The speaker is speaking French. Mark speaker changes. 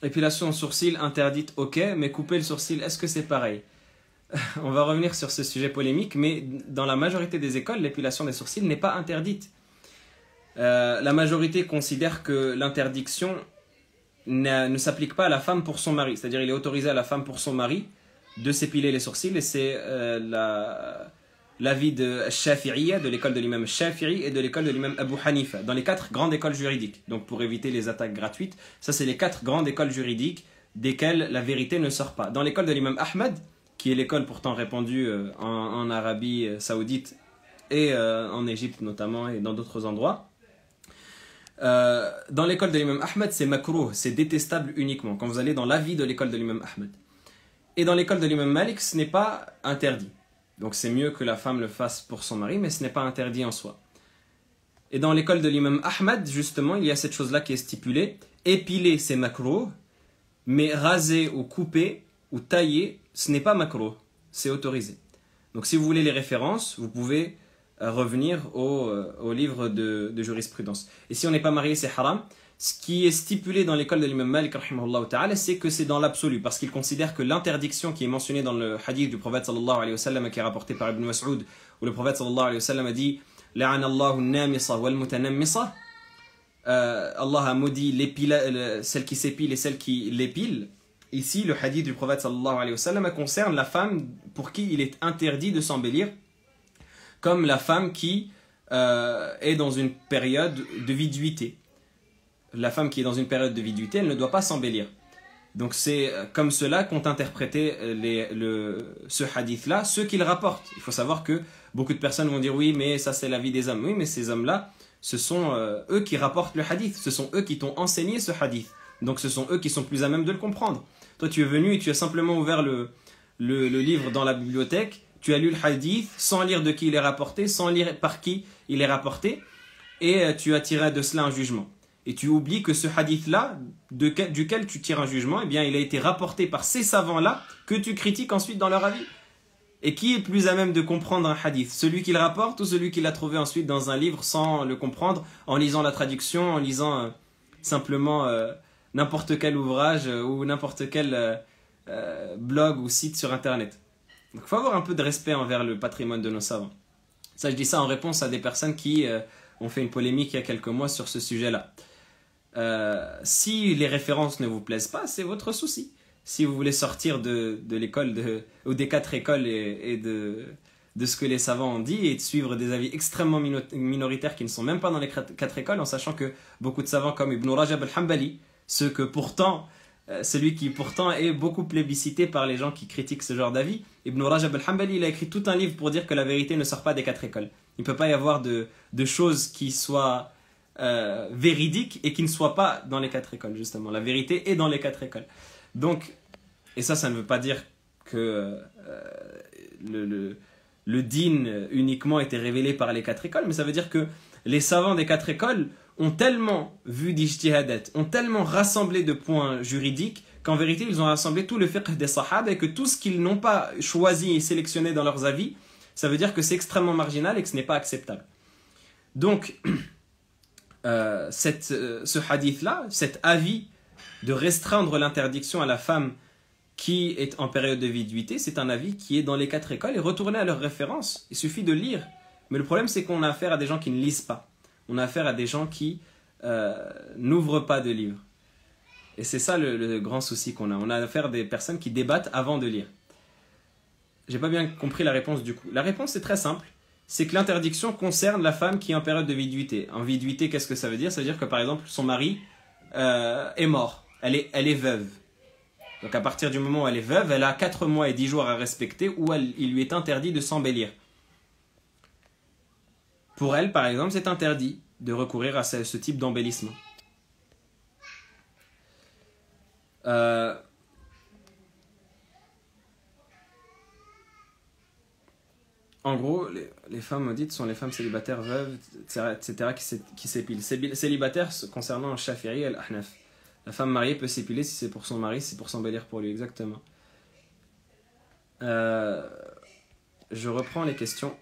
Speaker 1: Épilation sourcil interdite, ok, mais couper le sourcil, est-ce que c'est pareil? On va revenir sur ce sujet polémique, mais dans la majorité des écoles, l'épilation des sourcils n'est pas interdite. La majorité considère que l'interdiction ne s'applique pas à la femme pour son mari. C'est-à-dire il est autorisé à la femme pour son mari de s'épiler les sourcils, et c'est l'avis de Shafi'iyya, de l'école de l'imam Shafi'i et de l'école de l'imam Abu Hanifa, dans les 4 grandes écoles juridiques. Donc pour éviter les attaques gratuites, ça c'est les 4 grandes écoles juridiques desquelles la vérité ne sort pas. Dans l'école de l'imam Ahmad, qui est l'école pourtant répandue en Arabie saoudite et en Égypte notamment et dans d'autres endroits, dans l'école de l'imam Ahmed, c'est makrouh, c'est détestable uniquement, quand vous allez dans l'avis de l'école de l'imam Ahmed. Et dans l'école de l'imam Malik, ce n'est pas interdit. Donc c'est mieux que la femme le fasse pour son mari, mais ce n'est pas interdit en soi. Et dans l'école de l'imam Ahmed, justement, il y a cette chose-là qui est stipulée. Épiler, c'est makrouh, mais raser ou couper ou tailler, ce n'est pas makrouh, c'est autorisé. Donc si vous voulez les références, vous pouvez revenir au livre de jurisprudence. Et si on n'est pas marié, c'est haram. Ce qui est stipulé dans l'école de l'imam Malik, c'est que c'est dans l'absolu, parce qu'il considère que l'interdiction qui est mentionnée dans le hadith du prophète sallallahu alayhi wa sallam, qui est rapporté par Ibn Mas'ud, où le prophète sallallahu alayhi wa sallam a dit « La'anallahu an-namisa wal-mutanammisa » Allah a maudit celle qui s'épile et celle qui l'épile. Ici, le hadith du prophète sallallahu alayhi wa sallam concerne la femme pour qui il est interdit de s'embellir, comme la femme qui est dans une période de viduité. La femme qui est dans une période de viduité, elle ne doit pas s'embellir. Donc c'est comme cela qu'ont interprété ce hadith-là, ceux qui le rapportent. Il faut savoir que beaucoup de personnes vont dire oui, mais ça c'est l'avis des hommes. Oui, mais ces hommes-là, ce sont eux qui rapportent le hadith. Ce sont eux qui t'ont enseigné ce hadith. Donc ce sont eux qui sont plus à même de le comprendre. Toi tu es venu et tu as simplement ouvert le livre dans la bibliothèque, tu as lu le hadith sans lire de qui il est rapporté, sans lire par qui il est rapporté, et tu as tiré de cela un jugement. Et tu oublies que ce hadith-là, duquel tu tires un jugement, eh bien, il a été rapporté par ces savants-là que tu critiques ensuite dans leur avis. Et qui est plus à même de comprendre un hadith? Celui qui le rapporte ou celui qui l'a trouvé ensuite dans un livre sans le comprendre, en lisant la traduction, en lisant simplement n'importe quel ouvrage ou n'importe quel blog ou site sur Internet? Donc il faut avoir un peu de respect envers le patrimoine de nos savants. Ça, je dis ça en réponse à des personnes qui ont fait une polémique il y a quelques mois sur ce sujet-là. Si les références ne vous plaisent pas, c'est votre souci. Si vous voulez sortir de l'école ou des 4 écoles et de ce que les savants ont dit et de suivre des avis extrêmement minoritaires qui ne sont même pas dans les 4 écoles, en sachant que beaucoup de savants comme Ibn Rajab al-Hanbali, celui qui pourtant est beaucoup plébiscité par les gens qui critiquent ce genre d'avis, Ibn Rajab al-Hanbali, il a écrit tout un livre pour dire que la vérité ne sort pas des 4 écoles. Il ne peut pas y avoir de choses qui soient véridiques et qui ne soient pas dans les 4 écoles, justement. La vérité est dans les 4 écoles. Donc, et ça ne veut pas dire que le din uniquement était révélé par les 4 écoles, mais ça veut dire que les savants des 4 écoles ont tellement vu d'ijtihadat, ont tellement rassemblé de points juridiques, qu'en vérité ils ont rassemblé tout le fiqh des sahaba, et que tout ce qu'ils n'ont pas choisi et sélectionné dans leurs avis, ça veut dire que c'est extrêmement marginal et que ce n'est pas acceptable. Donc, ce hadith-là, cet avis de restreindre l'interdiction à la femme qui est en période de viduité, c'est un avis qui est dans les 4 écoles, et retourner à leurs références, il suffit de lire. Mais le problème, c'est qu'on a affaire à des gens qui ne lisent pas. On a affaire à des gens qui n'ouvrent pas de livres. Et c'est ça le grand souci qu'on a. On a affaire à des personnes qui débattent avant de lire. J'ai pas bien compris la réponse du coup. La réponse est très simple. C'est que l'interdiction concerne la femme qui est en période de viduité. En viduité, qu'est-ce que ça veut dire? Ça veut dire que par exemple, son mari est mort. Elle est veuve. Donc à partir du moment où elle est veuve, elle a 4 mois et 10 jours à respecter où il lui est interdit de s'embellir. Pour elle, par exemple, c'est interdit de recourir à ce type d'embellissement. En gros, les femmes maudites sont les femmes célibataires, veuves, etc. qui s'épilent. Célibataires concernant Shafi'i et Al-Ahnaf. La femme mariée peut s'épiler si c'est pour son mari, si c'est pour s'embellir pour lui, exactement. Je reprends les questions.